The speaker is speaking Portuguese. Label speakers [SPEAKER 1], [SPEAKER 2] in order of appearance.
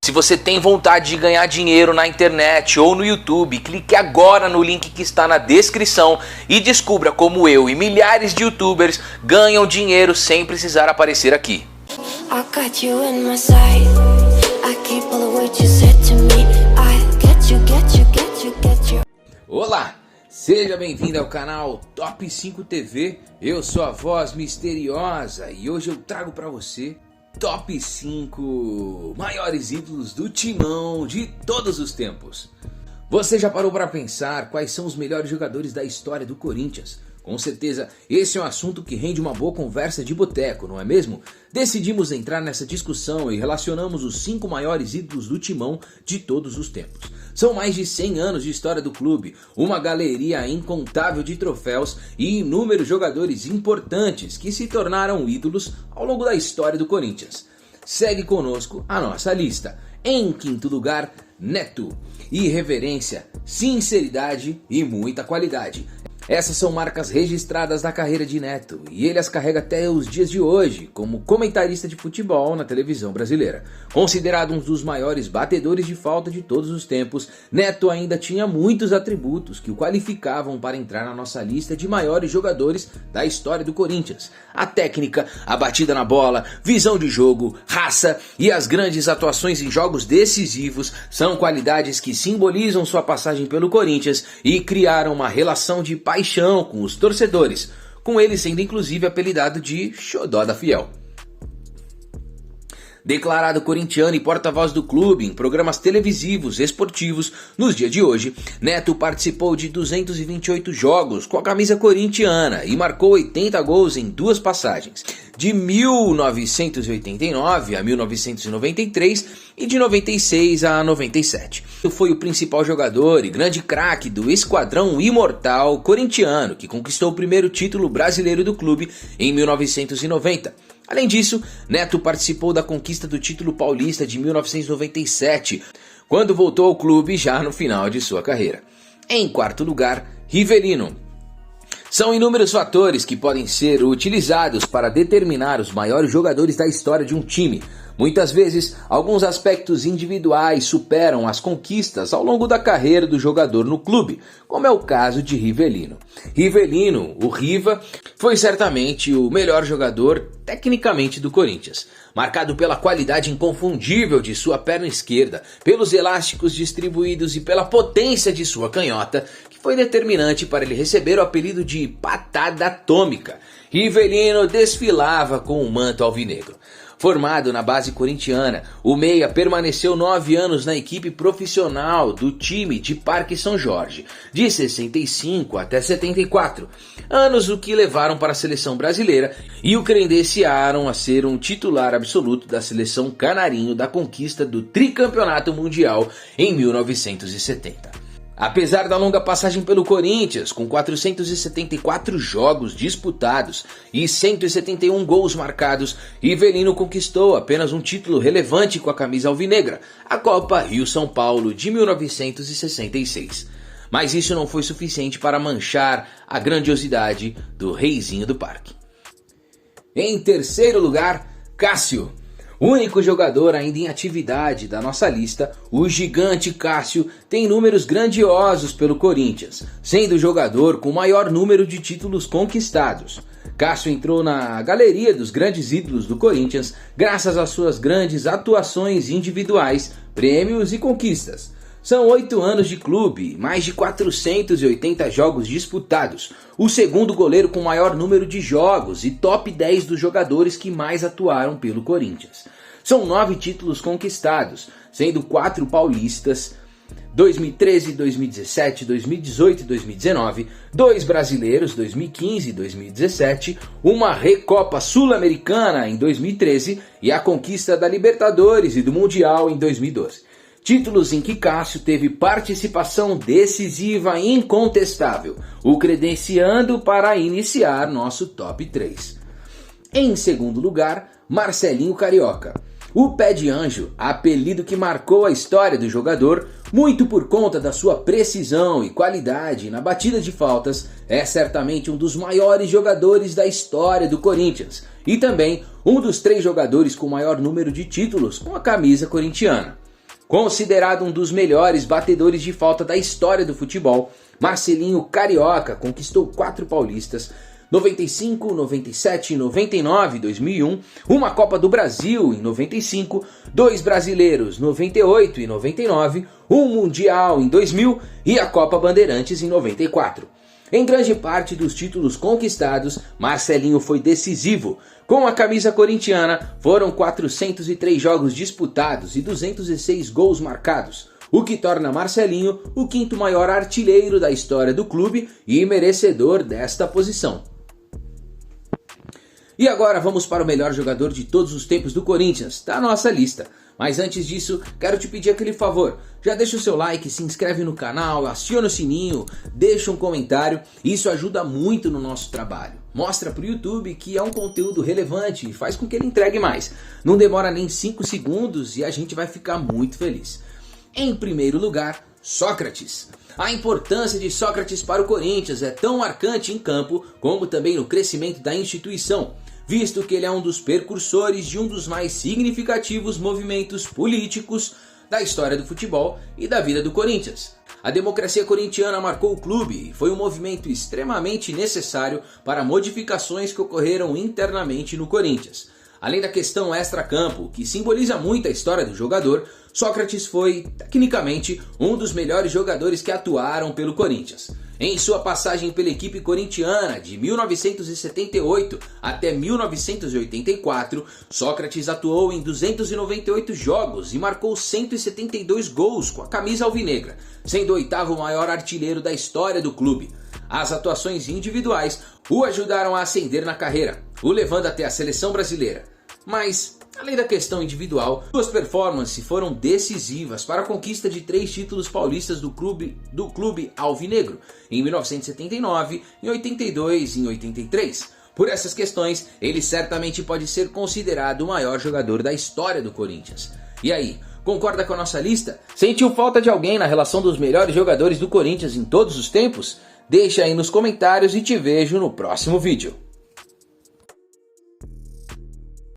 [SPEAKER 1] Se você tem vontade de ganhar dinheiro na internet ou no YouTube, clique agora no link que está na descrição e descubra como eu e milhares de youtubers ganham dinheiro sem precisar aparecer aqui. Olá, seja bem-vindo ao canal Top 5 TV, eu sou a voz misteriosa e hoje eu trago para você Top 5 maiores ídolos do Timão de todos os tempos. Você já parou para pensar quais são os melhores jogadores da história do Corinthians? Com certeza esse é um assunto que rende uma boa conversa de boteco, não é mesmo? Decidimos entrar nessa discussão e relacionamos os 5 maiores ídolos do Timão de todos os tempos. São mais de 100 anos de história do clube, uma galeria incontável de troféus e inúmeros jogadores importantes que se tornaram ídolos ao longo da história do Corinthians. Segue conosco a nossa lista. Em quinto lugar, Neto. Irreverência, sinceridade e muita qualidade. Essas são marcas registradas da carreira de Neto e ele as carrega até os dias de hoje como comentarista de futebol na televisão brasileira. Considerado um dos maiores batedores de falta de todos os tempos, Neto ainda tinha muitos atributos que o qualificavam para entrar na nossa lista de maiores jogadores da história do Corinthians. A técnica, a batida na bola, visão de jogo, raça e as grandes atuações em jogos decisivos são qualidades que simbolizam sua passagem pelo Corinthians e criaram uma relação de paixão com os torcedores, com ele sendo inclusive apelidado de Xodó da Fiel. Declarado corintiano e porta-voz do clube em programas televisivos e esportivos, nos dias de hoje, Neto participou de 228 jogos com a camisa corintiana e marcou 80 gols em 2 passagens, de 1989 a 1993 e de 96 a 97. Foi o principal jogador e grande craque do esquadrão imortal corintiano, que conquistou o primeiro título brasileiro do clube em 1990. Além disso, Neto participou da conquista do título paulista de 1997, quando voltou ao clube já no final de sua carreira. Em quarto lugar, Rivelino. São inúmeros fatores que podem ser utilizados para determinar os maiores jogadores da história de um time. Muitas vezes, alguns aspectos individuais superam as conquistas ao longo da carreira do jogador no clube, como é o caso de Rivelino. Rivelino, o Riva, foi certamente o melhor jogador tecnicamente do Corinthians, marcado pela qualidade inconfundível de sua perna esquerda, pelos elásticos distribuídos e pela potência de sua canhota, que foi determinante para ele receber o apelido de patada atômica. Rivelino desfilava com o manto alvinegro. Formado na base corintiana, o meia permaneceu 9 anos na equipe profissional do time de Parque São Jorge, de 65 até 74, anos o que levaram para a seleção brasileira e o credenciaram a ser um titular absoluto da seleção canarinho da conquista do tricampeonato mundial em 1970. Apesar da longa passagem pelo Corinthians, com 474 jogos disputados e 171 gols marcados, Rivelino conquistou apenas um título relevante com a camisa alvinegra, a Copa Rio-São Paulo de 1966. Mas isso não foi suficiente para manchar a grandiosidade do Reizinho do Parque. Em terceiro lugar, Cássio. Único jogador ainda em atividade da nossa lista, o gigante Cássio tem números grandiosos pelo Corinthians, sendo o jogador com o maior número de títulos conquistados. Cássio entrou na galeria dos grandes ídolos do Corinthians graças às suas grandes atuações individuais, prêmios e conquistas. São 8 anos de clube, mais de 480 jogos disputados, o segundo goleiro com maior número de jogos e top 10 dos jogadores que mais atuaram pelo Corinthians. São 9 títulos conquistados, sendo 4 paulistas, 2013, 2017, 2018 e 2019, 2 brasileiros, 2015 e 2017, uma Recopa Sul-Americana em 2013 e a conquista da Libertadores e do Mundial em 2012. Títulos em que Cássio teve participação decisiva e incontestável, o credenciando para iniciar nosso top 3. Em segundo lugar, Marcelinho Carioca. O Pé de Anjo, apelido que marcou a história do jogador, muito por conta da sua precisão e qualidade na batida de faltas, é certamente um dos maiores jogadores da história do Corinthians e também um dos 3 jogadores com maior número de títulos com a camisa corintiana. Considerado um dos melhores batedores de falta da história do futebol, Marcelinho Carioca conquistou 4 paulistas, 95, 97, 99 e 2001, uma Copa do Brasil em 95, 2 brasileiros 98 e 99, um Mundial em 2000 e a Copa Bandeirantes em 94. Em grande parte dos títulos conquistados, Marcelinho foi decisivo. Com a camisa corintiana, foram 403 jogos disputados e 206 gols marcados, o que torna Marcelinho o 5º maior artilheiro da história do clube e merecedor desta posição. E agora vamos para o melhor jogador de todos os tempos do Corinthians, da nossa lista. Mas antes disso, quero te pedir aquele favor. Já deixa o seu like, se inscreve no canal, aciona o sininho, deixa um comentário. Isso ajuda muito no nosso trabalho. Mostra para o YouTube que é um conteúdo relevante e faz com que ele entregue mais. Não demora nem 5 segundos e a gente vai ficar muito feliz. Em primeiro lugar, Sócrates. A importância de Sócrates para o Corinthians é tão marcante em campo como também no crescimento da instituição, visto que ele é um dos precursores de um dos mais significativos movimentos políticos da história do futebol e da vida do Corinthians. A democracia corintiana marcou o clube e foi um movimento extremamente necessário para modificações que ocorreram internamente no Corinthians. Além da questão extra-campo, que simboliza muito a história do jogador, Sócrates foi, tecnicamente, um dos melhores jogadores que atuaram pelo Corinthians. Em sua passagem pela equipe corintiana de 1978 até 1984, Sócrates atuou em 298 jogos e marcou 172 gols com a camisa alvinegra, sendo o 8º maior artilheiro da história do clube. As atuações individuais o ajudaram a ascender na carreira, o levando até a seleção brasileira. Mas, além da questão individual, suas performances foram decisivas para a conquista de 3 títulos paulistas do clube alvinegro, em 1979, em 82 e em 83. Por essas questões, ele certamente pode ser considerado o maior jogador da história do Corinthians. E aí, concorda com a nossa lista? Sentiu falta de alguém na relação dos melhores jogadores do Corinthians em todos os tempos? Deixa aí nos comentários e te vejo no próximo vídeo.